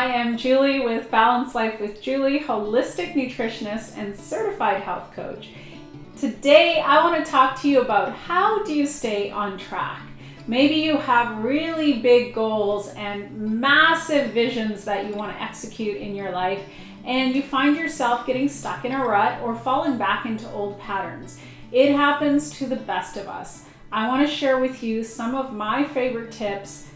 I am Julie with Balanced Life with Julie, holistic nutritionist and certified health coach. Today, I want to talk to you about how do you stay on track. Maybe you have really big goals and massive visions that you want to execute in your life, and you find yourself getting stuck in a rut or falling back into old patterns. It happens to the best of us. I want to share with you some of my favorite tips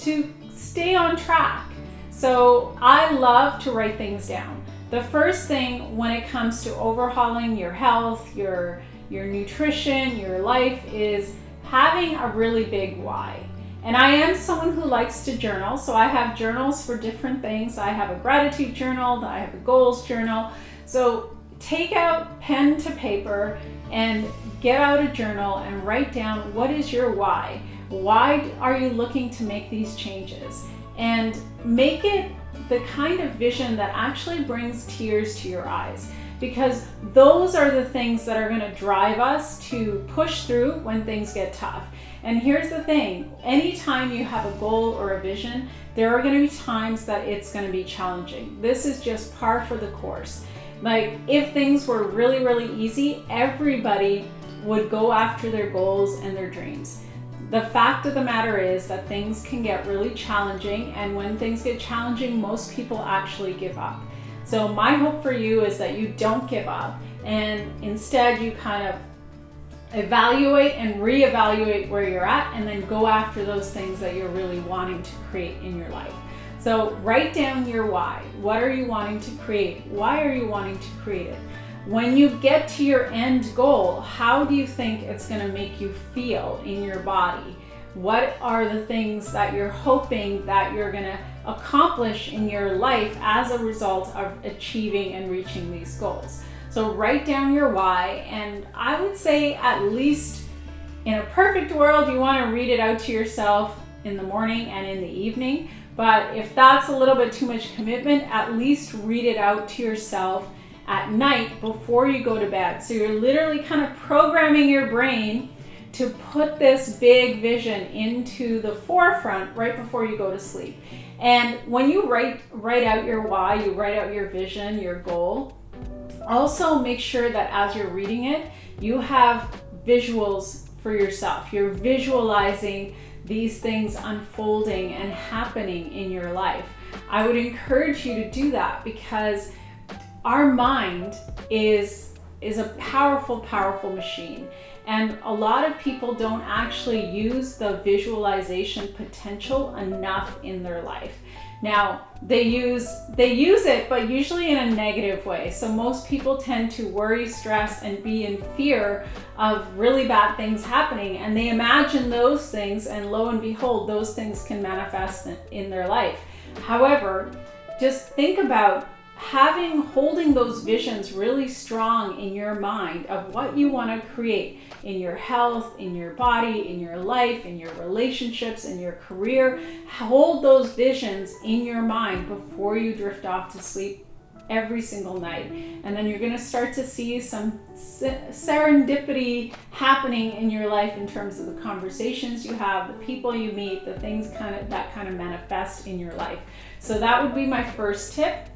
to stay on track. So I love to write things down. The first thing when it comes to overhauling your health, your nutrition, your life is having a really big why. And I am someone who likes to journal, so I have journals for different things. I have a gratitude journal, I have a goals journal. So take out pen to paper and get out a journal and write down what is your why. Why are you looking to make these changes? And make it the kind of vision that actually brings tears to your eyes, because those are the things that are going to drive us to push through when things get tough. And here's the thing, anytime you have a goal or a vision, there are going to be times that it's going to be challenging. This is just par for the course. Like, if things were really, really easy, everybody would go after their goals and their dreams. The fact of the matter is that things can get really challenging, and when things get challenging, most people actually give up. So my hope for you is that you don't give up, and instead you kind of evaluate and reevaluate where you're at, and then go after those things that you're really wanting to create in your life. So write down your why. What are you wanting to create? Why are you wanting to create it? When you get to your end goal, how do you think it's going to make you feel in your body? What are the things that you're hoping that you're going to accomplish in your life as a result of achieving and reaching these goals? So write down your why, and I would say at least in a perfect world, you want to read it out to yourself in the morning and in the evening. But if that's a little bit too much commitment, at least read it out to yourself at night before you go to bed. So you're literally kind of programming your brain to put this big vision into the forefront right before you go to sleep. And when you write out your why, you write out your vision, your goal, also make sure that as you're reading it, you have visuals for yourself. You're visualizing these things unfolding and happening in your life. I would encourage you to do that, because our mind is a powerful, powerful machine. And a lot of people don't actually use the visualization potential enough in their life. Now, they use it, but usually in a negative way. So most people tend to worry, stress, and be in fear of really bad things happening. And they imagine those things, and lo and behold, those things can manifest in their life. However, just think about holding those visions really strong in your mind of what you want to create in your health, in your body, in your life, in your relationships, in your career. Hold those visions in your mind before you drift off to sleep every single night. And then you're going to start to see some serendipity happening in your life in terms of the conversations you have, the people you meet, the things that kind of manifest in your life. So that would be my first tip.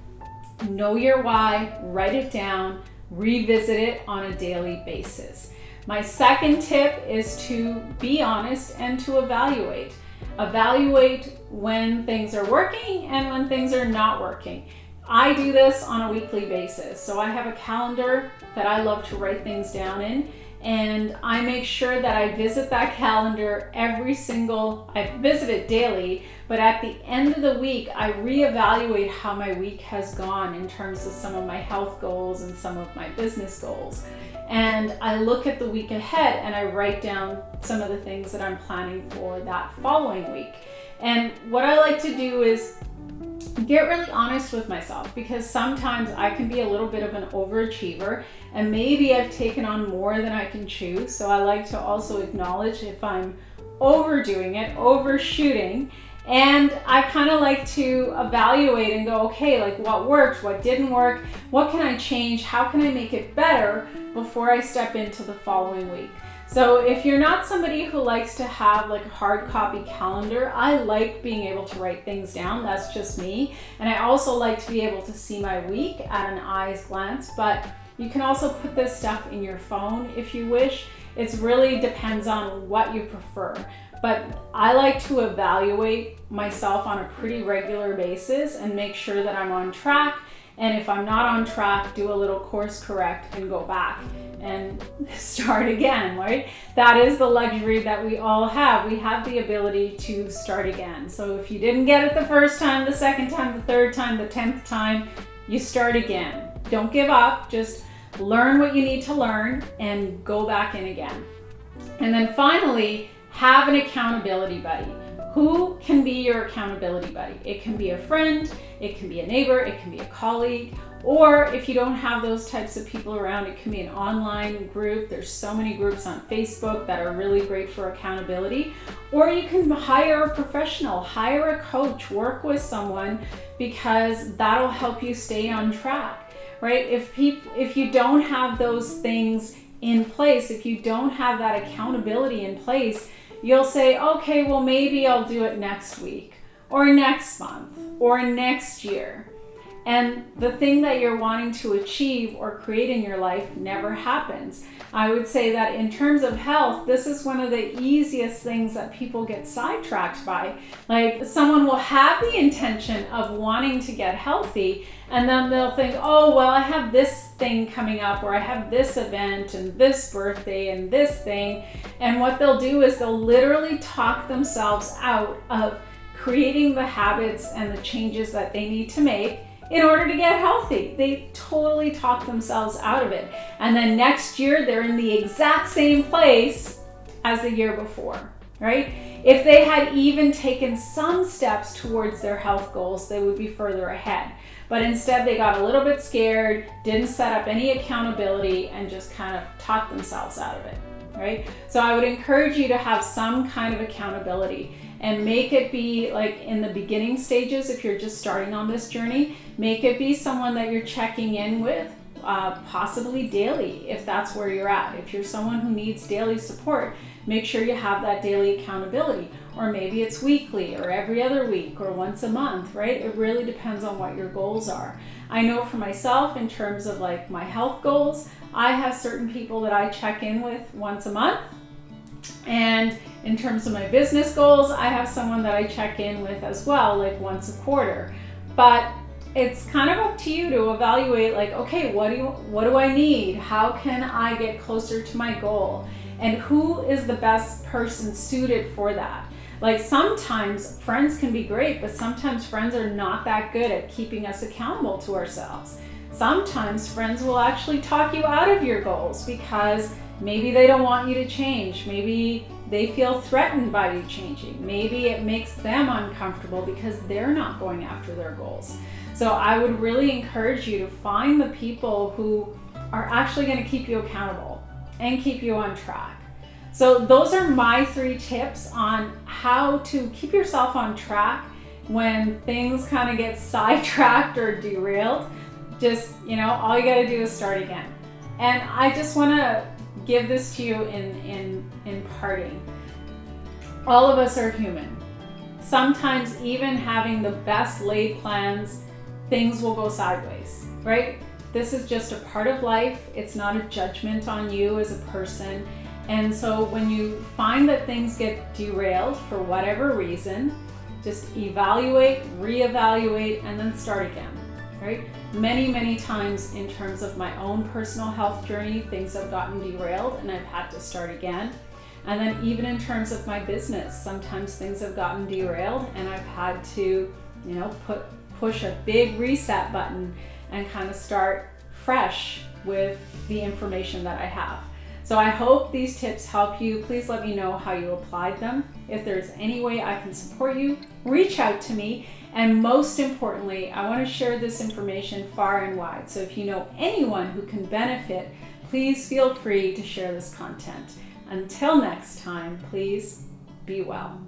Know your why, write it down, revisit it on a daily basis. My second tip is to be honest and to evaluate. Evaluate when things are working and when things are not working. I do this on a weekly basis. So I have a calendar that I love to write things down in, and I make sure that I visit that calendar I visit it daily, but at the end of the week, I reevaluate how my week has gone in terms of some of my health goals and some of my business goals. And I look at the week ahead and I write down some of the things that I'm planning for that following week. And what I like to do is get really honest with myself, because sometimes I can be a little bit of an overachiever, and maybe I've taken on more than I can chew. So I like to also acknowledge if I'm overdoing it, overshooting, and I kind of like to evaluate and go, okay, like what worked, what didn't work, what can I change, how can I make it better before I step into the following week. So if you're not somebody who likes to have like a hard copy calendar, I like being able to write things down. That's just me. And I also like to be able to see my week at an eye's glance, but you can also put this stuff in your phone if you wish. It really depends on what you prefer. But I like to evaluate myself on a pretty regular basis and make sure that I'm on track. And if I'm not on track, do a little course correct and go back and start again, right? That is the luxury that we all have. We have the ability to start again. So if you didn't get it the first time, the second time, the third time, the 10th time, you start again. Don't give up, just learn what you need to learn and go back in again. And then finally, have an accountability buddy. Who can be your accountability buddy? It can be a friend, it can be a neighbor, it can be a colleague, or if you don't have those types of people around, it can be an online group. There's so many groups on Facebook that are really great for accountability. Or you can hire a professional, hire a coach, work with someone, because that'll help you stay on track, right? If you don't have those things in place, if you don't have that accountability in place, you'll say, okay, well, maybe I'll do it next week or next month or next year. And the thing that you're wanting to achieve or create in your life never happens. I would say that in terms of health, this is one of the easiest things that people get sidetracked by. Like, someone will have the intention of wanting to get healthy, and then they'll think, oh, well, I have this thing coming up, or I have this event and this birthday and this thing. And what they'll do is they'll literally talk themselves out of creating the habits and the changes that they need to make in order to get healthy. They totally talk themselves out of it. And then next year, they're in the exact same place as the year before, right? If they had even taken some steps towards their health goals, they would be further ahead. But instead, they got a little bit scared, didn't set up any accountability, and just kind of talked themselves out of it, right? So I would encourage you to have some kind of accountability. And make it be like in the beginning stages, if you're just starting on this journey, make it be someone that you're checking in with, possibly daily, if that's where you're at. If you're someone who needs daily support, make sure you have that daily accountability. Or maybe it's weekly or every other week or once a month, right? It really depends on what your goals are. I know for myself, in terms of like my health goals, I have certain people that I check in with once a month. And in terms of my business goals, I have someone that I check in with as well, like once a quarter. But it's kind of up to you to evaluate, like, okay, what do I need? How can I get closer to my goal? And who is the best person suited for that? Like, sometimes friends can be great, but sometimes friends are not that good at keeping us accountable to ourselves. Sometimes friends will actually talk you out of your goals because maybe they don't want you to change. Maybe they feel threatened by you changing. Maybe it makes them uncomfortable because they're not going after their goals. So I would really encourage you to find the people who are actually going to keep you accountable and keep you on track. So those are my 3 tips on how to keep yourself on track when things kind of get sidetracked or derailed. Just, all you got to do is start again. And I just want to give this to you in parting. All of us are human. Sometimes even having the best laid plans, things will go sideways, right? This is just a part of life. It's not a judgment on you as a person. And so when you find that things get derailed for whatever reason, just evaluate, reevaluate, and then start again, right? Many, many times in terms of my own personal health journey, things have gotten derailed and I've had to start again. And then even in terms of my business, sometimes things have gotten derailed and I've had to, push a big reset button and kind of start fresh with the information that I have. So I hope these tips help you. Please let me know how you applied them. If there's any way I can support you, reach out to me. And most importantly, I want to share this information far and wide. So if you know anyone who can benefit, please feel free to share this content. Until next time, please be well.